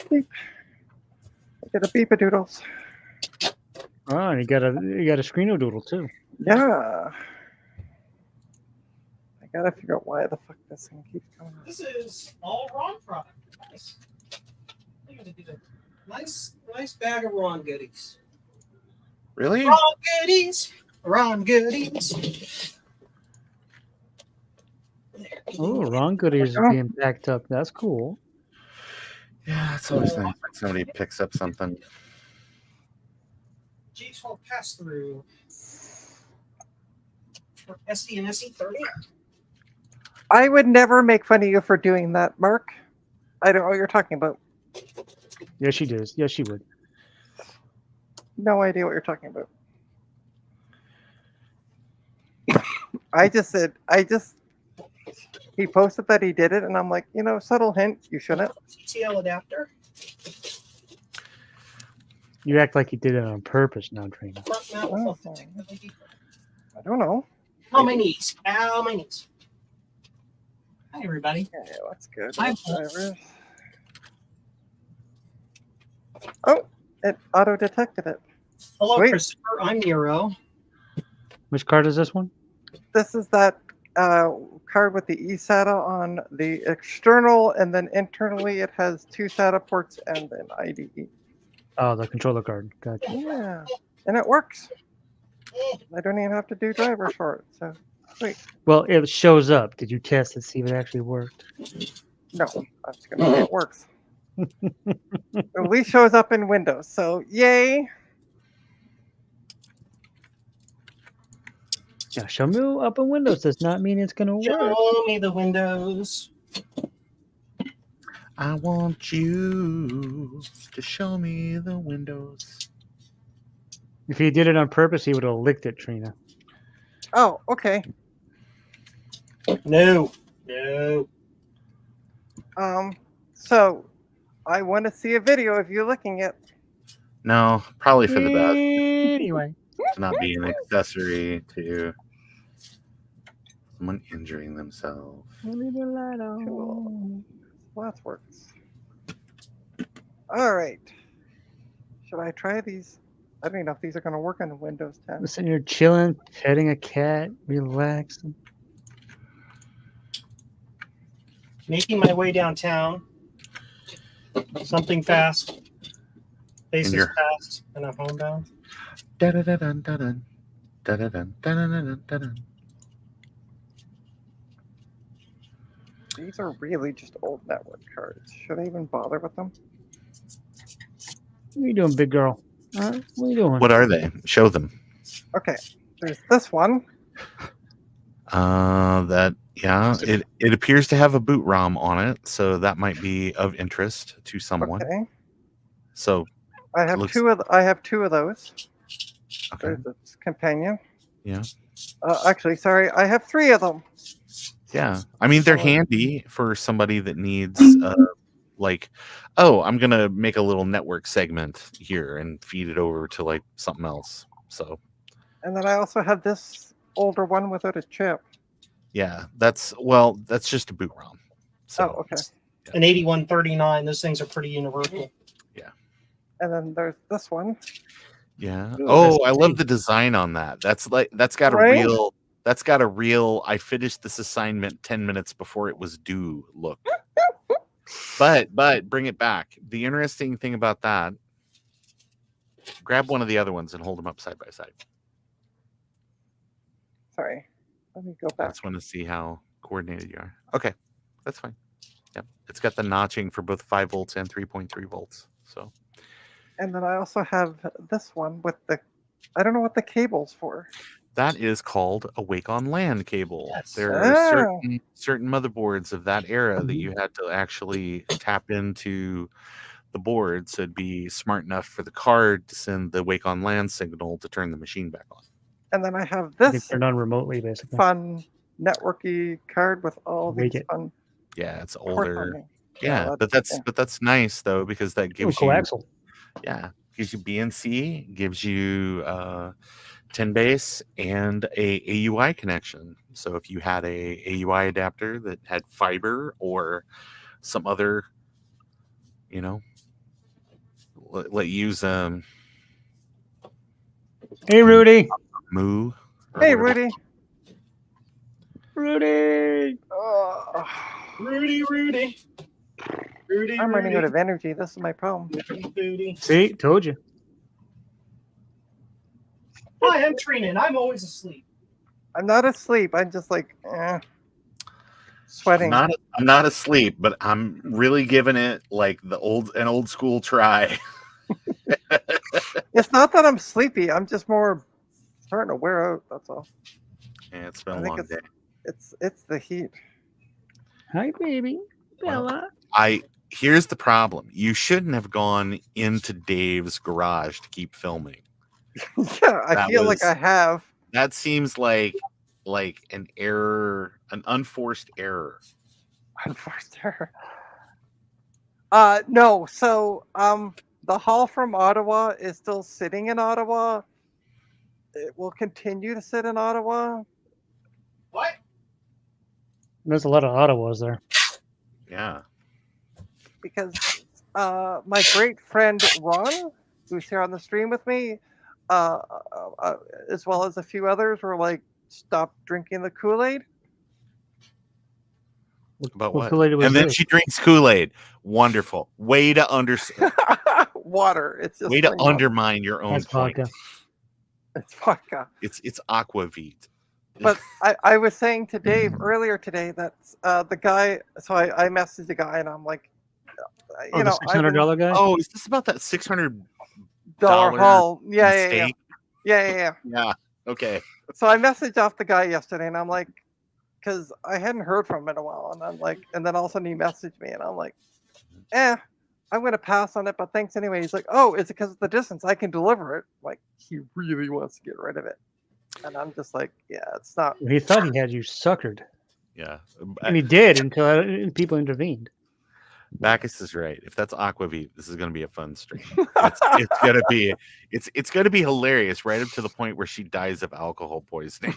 Beep. Get a beep-a-doodles. Oh, and you got a Screeno-Doodle too. Yeah. I gotta figure out why the fuck this thing keeps going. This is all Ron product. Nice. I gotta do that. Nice bag of Ron goodies. Really? Ron goodies. Ron goodies. Oh, Ron Goodies are being packed up. That's cool. Yeah, it's always nice when somebody picks up something. G12 pass through for SD and SE30. I would never make fun of you for doing that, Mark. I don't know what you're talking about. Yes, she does. Yes, she would. No idea what you're talking about. He posted that he did it, and I'm like, subtle hint, you shouldn't. TTL adapter. You act like you did it on purpose now, Trina. Front mount Oh. authentic LED. I don't know. How many? How many? Hi, everybody. Okay, let's go to Hi, the folks. drivers. Oh, it auto-detected it. Hello, Sweet. Christopher. I'm Nero. Which card is this one? This is that card with the eSATA on the external, and then internally it has 2 SATA ports and an IDE. Oh, the controller card. Gotcha. Yeah, and it works. I don't even have to do drivers for it. So, Well, it shows up. Did you test it, see if it actually worked? no, I'm just gonna say it works. At least shows up in Windows. So, yay! Yeah, show me up in Windows does not mean it's gonna work. Show me the windows. I want you to show me the windows. If he did it on purpose, he would have licked it, Trina. Oh, okay. No. So I want to see a video of you licking it. No, probably for the best. Anyway, To not be an accessory to someone injuring themselves. leave the light Cool. on. Well, that works. All right. Should I try these? I don't even know if these are going to work on Windows 10. Listen, you're chilling, petting a cat, relaxing. Making my way downtown. Something fast. Faces you're- fast, and I'm homebound. Da-da-da-dun, da-dun. Da-da-dun, da-dun-dun, da-dun. These are really just old network cards. Should I even bother with them? What are you doing, big girl? What are you doing? What are they? Show them. Okay, there's this one. It appears to have a boot ROM on it, so that might be of interest to someone. Okay, So I have looks- I have two of those. okay, There's this companion. yeah, Actually, sorry, I have three of them. yeah. I mean, they're Oh. handy for somebody that needs, like, oh, I'm gonna make a little network segment here and feed it over to like something else. So And then I also have this older one without a chip. yeah, that's just a boot ROM. So Oh, okay. An 8139. Those things are pretty universal. And then there's this one. yeah. Ooh, Oh, that's I love neat. the design on that. That's got Right? a real I finished this assignment 10 minutes before it was due look. But bring it back. The interesting thing about that, grab one of the other ones and hold them up side by side. Sorry. Let me go I back. just want to see how coordinated you are. Okay, that's fine. Yep. It's got the notching for both 5 volts and 3.3 volts. So And then I also have this one with the, I don't know what the cable's for. that is called a Wake on LAN cable. Yes. There are Oh. certain motherboards of that era that you had to actually tap into the board, so it'd be smart enough for the card to send the Wake on LAN signal to turn the machine back on. And then I have I think this they're done remotely, basically. fun networky card with all Wake these it. fun Yeah, it's ports on older. it. Yeah, that's- but that's nice though, because that Oh, gives you coaxial. gives you BNC, gives you 10 base and a AUI connection. So if you had a AUI adapter that had fiber or some other, let you use Hey, Rudy. Moo. or Hey, whatever. Rudy. Rudy. Oh, Rudy. I'm running out of energy. This is my problem. Rudy. See, told you. Hi, I'm Trina, and I'm always asleep. I'm not asleep. I'm just like, sweating. I'm not asleep, but I'm really giving it like an old school try. It's not that I'm sleepy. I'm just more starting to wear out. That's all. Yeah, it's been I a think long day. It's the heat. Hi, baby. Well, Bella. Here's the problem. You shouldn't have gone into Dave's garage to keep filming. Yeah, I That feel like was- I have. That seems like an error, an unforced error. Unforced error. No. So, the haul from Ottawa is still sitting in Ottawa. It will continue to sit in Ottawa. What? There's a lot of Ottawas there. Yeah. Because my great friend Ron, who's here on the stream with me, as well as a few others, were like, "Stop drinking the Kool-Aid." About What what? Kool-Aid was And then this? she drinks Kool-Aid. Wonderful. Way to Water. It's just way to plain water. undermine your own That's point. vodka. It's vodka. It's aquavit. But I was saying to Dave earlier today that the guy. So I messaged the guy and I'm like, Oh, the $600 guy? Oh, is this about that $600 dollar haul. Yeah. mistake? Yeah. Yeah. Okay. So I messaged off the guy yesterday, and I'm like, because I hadn't heard from him in a while, and I'm like, and then all of a sudden he messaged me, and I'm like, I'm gonna pass on it, but thanks anyway. He's like, oh, is it because of the distance? I can deliver it. Like, he really wants to get rid of it, and I'm just like, yeah, it's not. He thought he had you suckered. Yeah. And he did until people intervened. Bacchus is right. If that's aquavit, this is going to be a fun stream. It's gonna be it's gonna be hilarious right up to the point where she dies of alcohol poisoning.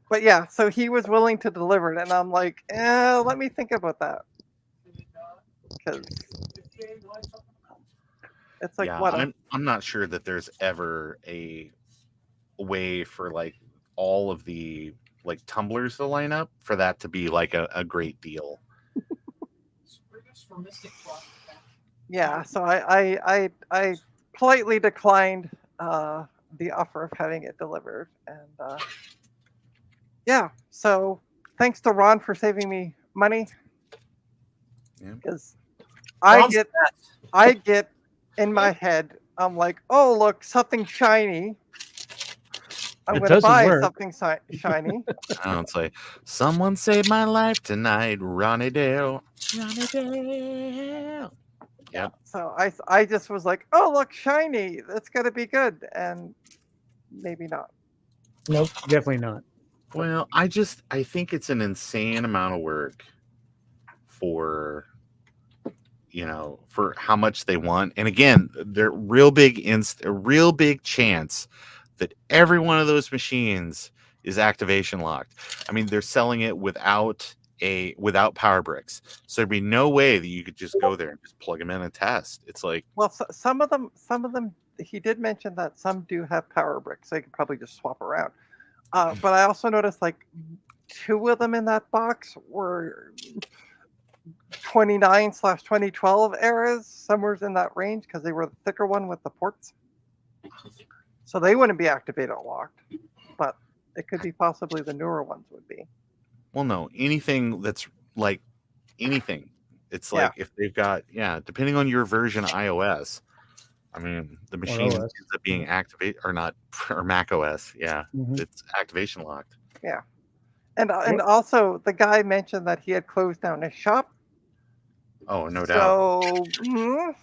But yeah, so he was willing to deliver it, and I'm like, let me think about that, because it's like Yeah, what? I'm not sure that there's ever a way for like all of the like tumblers to line up for that to be like a great deal. Yeah, so I politely declined the offer of having it delivered, and yeah, so thanks to Ron for saving me money. Yeah. Because Ron's I get in my head, I'm like, oh look, something shiny. I'm It going to doesn't buy work. something shiny. I don't say, someone saved my life tonight, Ronnie Dale. Ronnie Dale. Yep. So I just was like, oh look, shiny. That's got to be good, and maybe not. Nope. Definitely not. Well, I think it's an insane amount of work for, for how much they want. And again, they're a real big chance that every one of those machines is activation locked. I mean, they're selling it without power bricks. So there'd be no way that you could just go there and just plug them in and test. It's like, Well, some of them, he did mention that some do have power bricks. So you could probably just swap around. But I also noticed like 2 of them in that box were 29/2012 eras, somewhere in that range, because they were the thicker one with the ports. So they wouldn't be activated locked, but it could be possibly the newer ones would be. well, no, anything that's like anything. It's like if they've got, depending on your version of iOS, I mean, the machine OS. ends up being activated or not, or Mac OS. Yeah, Mhm. it's activation locked. And also the guy mentioned that he had closed down his shop. Oh, no doubt. So,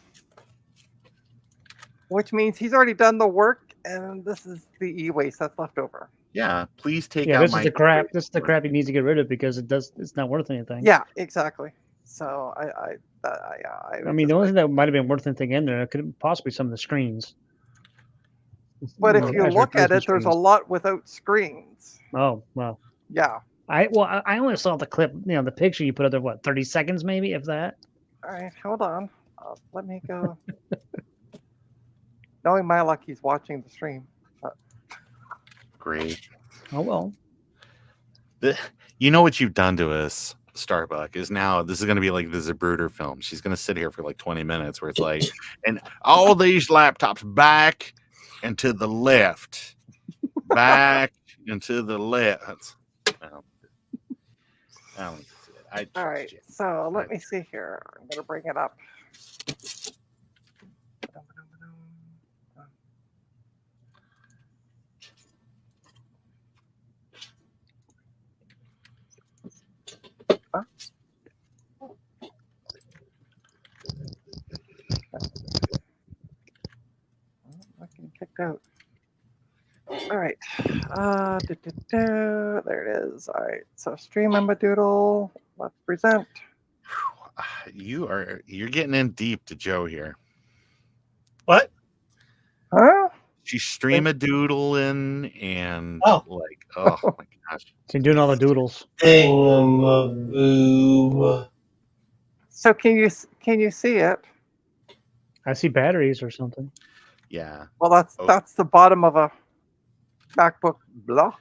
which means he's already done the work, and this is the e-waste that's left over. Yeah, please take Yeah, out this my is the crap. This is the crap he needs to get rid of because it's not worth anything. Yeah, exactly. So I mean, the only thing that might have been worth anything in there could possibly some of the screens. but if know, you as look at replacement it, there's a screens. lot without screens. Oh well, Yeah. I only saw the clip. The picture you put up there. What, 30 seconds maybe, if that. All right, hold on. Let me go. Knowing my luck, he's watching the stream. Great. Oh well. You know what you've done to us, Starbuck, is now this is going to be like the Zapruder film. She's going to sit here for like 20 minutes where it's like, and all these laptops back and to the left, back and to the left. All right, so let me see here. I'm going to bring it up. I'm getting kicked out. All right. There it is. All right. So stream Doodle. Let's present. You're getting in deep to Joe here. What? Huh? She's stream-a-doodling and Oh. like, oh my gosh. She's doing all the doodles. So can you see it? I see batteries or something. Yeah. Well, Oh. that's the bottom of a MacBook. Blah.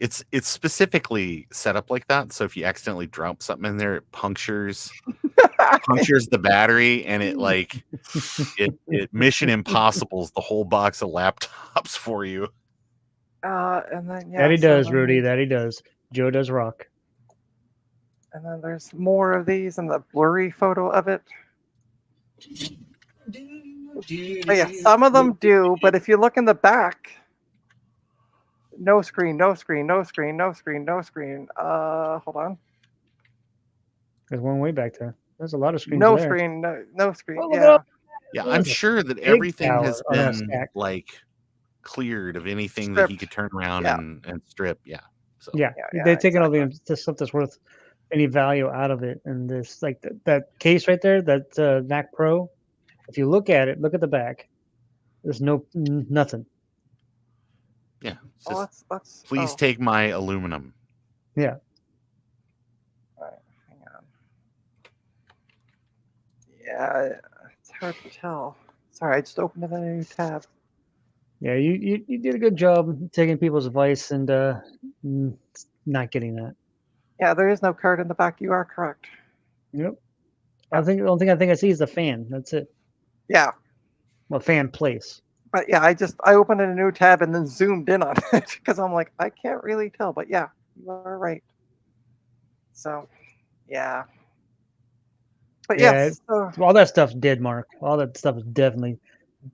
It's specifically set up like that. So if you accidentally drop something in there, it punctures the battery, and it like it Mission Impossible's the whole box of laptops for you. And then That he does, then- Rudy. That he does. Joe does rock. And then there's more of these and the blurry photo of it. But yeah, some of them do, but if you look in the back, no screen, no screen, no screen, no screen, no screen. Hold on. There's one way back there. There's a lot of screens No there. screen, no screen. Oh, look at Yeah. Yeah, Look I'm at the sure that big everything tower has on that been stack. like cleared of anything that he Stripped. could turn around Yeah. and strip. Yeah. So Yeah, Yeah, they've taken all exactly. the stuff that's worth any value out of it. And this, like that case right there, that Mac Pro. If you look at it, look at the back. There's nothing. yeah. It's Oh, just, that's please take my aluminum. Yeah. All right, hang on. Yeah, it's hard to tell. Sorry, I just opened another new tab. Yeah, you did a good job taking people's advice and not getting that. Yeah, there is no card in the back. You are correct. Yep. The only thing I think I see is the fan. That's it. Yeah, Well, fan place. but yeah, I opened a new tab and then zoomed in on it because I'm like, I can't really tell. But yeah, You are right. So, yeah. But Yeah, yes, so, all that stuff's dead, Mark. All that stuff is definitely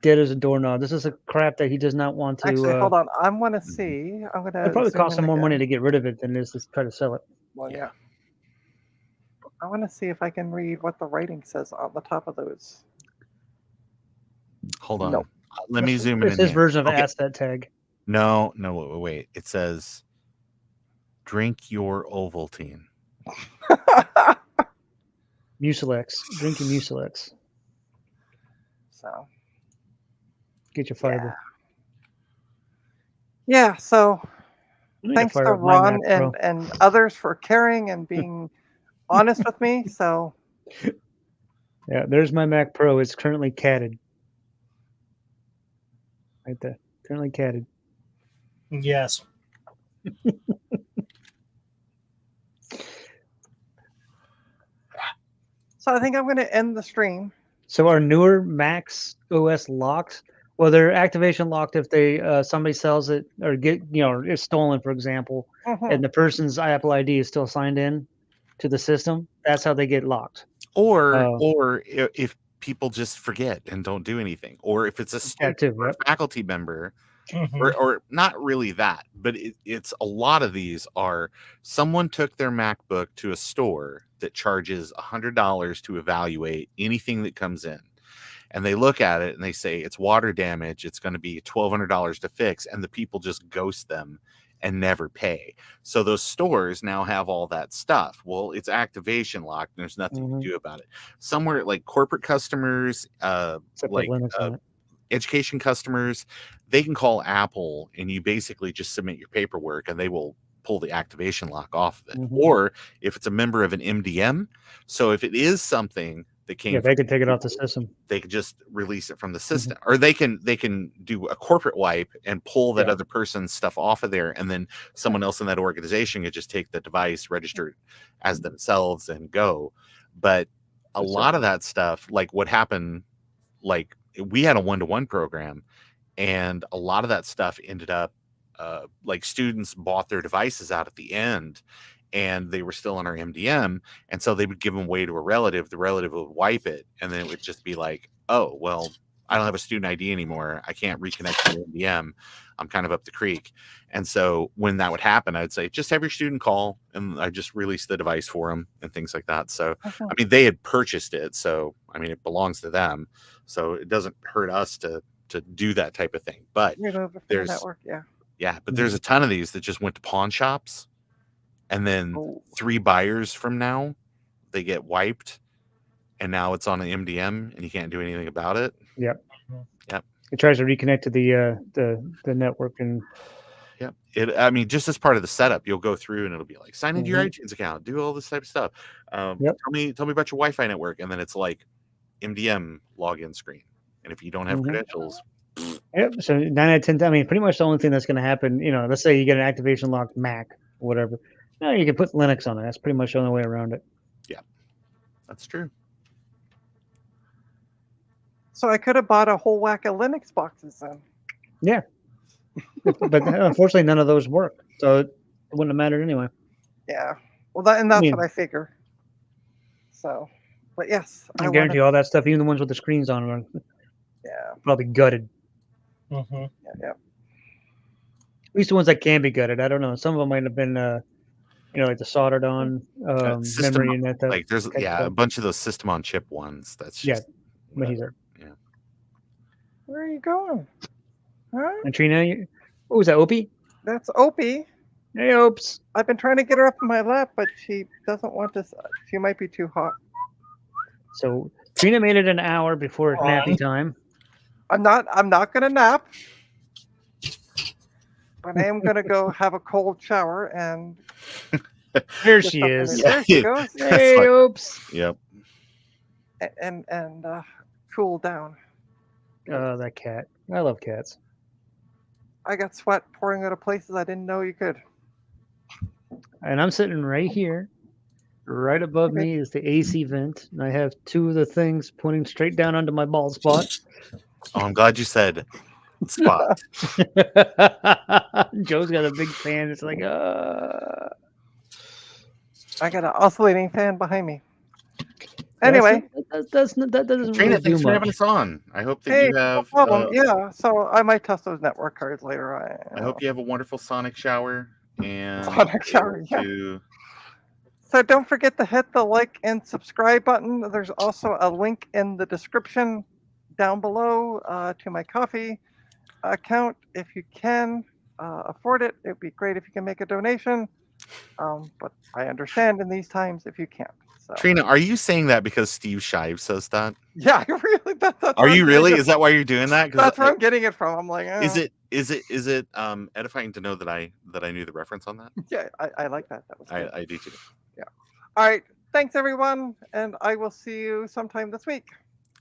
dead as a doorknob. This is a crap that he does not want to. actually, hold on. I want to Mhm. see. I'm going It to probably zoom costs in him more money again. to get rid of it than it is to try to sell it. Well, Yeah. yeah. I want to see if I can read what the writing says on the top of those. Hold on. Nope. Let me zoom in. It's his again. version of Okay. asset tag. No, wait. It says, "Drink your Ovaltine." Mucilex. Drink your Mucilex. So, Get your fiber. yeah. So, I need thanks to fire up my Ron Mac Pro. and others for caring and being honest with me. So, Yeah, there's my Mac Pro. It's currently catted. Right there. Currently catted. Yes. I think I'm going to end the stream. So our newer Macs OS locks, well, they're activation locked if they somebody sells it or it's stolen, for example, Mhm. and the person's Apple ID is still signed in to the system. That's how they get locked. Or if people just forget and don't do anything, or if it's a student too, or a yep. faculty member, Mhm. or not really that, but it's a lot of these are someone took their MacBook to a store that charges $100 to evaluate anything that comes in. And they look at it and they say it's water damage. It's going to be $1,200 to fix. And the people just ghost them and never pay. So those stores now have all that stuff. Well, it's activation locked. And there's nothing Mhm. to do about it. Somewhere like corporate customers, Except like with Linux on it. education customers, they can call Apple and you basically just submit your paperwork and they will pull the activation lock off of it. Mhm. Or if it's a member of an MDM, so if it is something that came Yeah, from they could take it off the system. they could just release it from the system, or they can do a corporate wipe and pull that Yeah. other person's stuff off of there, and then someone else in that organization could just take the device, register it as themselves, and go. But a That's it. lot of that stuff, like what happened, like we had a 1-to-1 program, and a lot of that stuff ended up like students bought their devices out at the end and they were still on our MDM. And so they would give them away to a relative. The relative would wipe it. And then it would just be like, oh, well, I don't have a student ID anymore. I can't reconnect to the MDM. I'm kind of up the creek. And so when that would happen, I'd say, just have your student call. And I just release the device for them and things like that. So, Mhm. I mean, they had purchased it. So, I mean, it belongs to them. So it doesn't hurt us to do that type of thing. But Remove it from the there's- network. Yeah. yeah, but there's a ton of these that just went to pawn shops, and then Oh. 3 buyers from now, they get wiped, and now it's on an MDM, and you can't do anything about it. It tries to reconnect to the network and Yep. I mean, just as part of the setup, you'll go through and it'll be like, sign into your Mhm. iTunes account, do all this type of stuff. Yep. Tell me about your Wi-Fi network, and then it's like MDM login screen. And if you don't have Mhm. credentials, Yep. So 9 out of 10. I mean, pretty much the only thing that's going to happen, let's say you get an activation locked Mac or whatever. No, you can put Linux on it. That's pretty much the only way around it. that's true. So I could have bought a whole whack of Linux boxes then. But unfortunately, none of those work. So it wouldn't have mattered anyway. Yeah. Well, that's mean- what I figure. So, but yes, I guarantee all that stuff, even the ones with the screens on, are Yeah. probably gutted. Mhm. Yeah. At least the ones that can be gutted. I don't know. Some of them might have been, like the soldered on System- memory and that. Like there's type of a stuff. bunch of those system on chip ones. That's Yeah, just But he's whatever. Where are you going? Huh? and Trina, what was that? Opie? That's Opie. Hey, Opes. I've been trying to get her up in my lap, but she doesn't want to. She might be too hot. So Trina made it an hour before nappy time. I'm not gonna nap. But I am gonna go have a cold shower and There get she something is. in- There she Yeah. goes. That's Hey, like- Opes. Yep. And cool down. Oh, that cat. I love cats. I got sweat pouring out of places I didn't know you could. And I'm sitting right here. Right above Okay. me is the AC vent. And I have 2 of the things pointing straight down onto my bald spot. Oh, I'm glad you said spot. Joe's got a big fan. It's like, I got an oscillating fan behind me. that's Anyway, not- that doesn't Trina, really do thanks for having much. us on. I hope that hey, you no have. problem. Yeah, so I might test those network cards later. I hope you have a wonderful sonic shower and Sonic you're shower, able yeah. to- So don't forget to hit the like and subscribe button. There's also a link in the description down below to my coffee account. If you can afford it, it'd be great if you can make a donation. But I understand in these times if you can't. So Trina, are you saying that because Steve Shive says that? yeah, really. That's Are where you I'm really? getting Is that why you're doing that? it- That's where I'm getting it from. I'm like, Is oh, it edifying to know that I knew the reference on that? yeah, I like that. That was good. I do too. All right. Thanks, everyone. And I will see you sometime this week.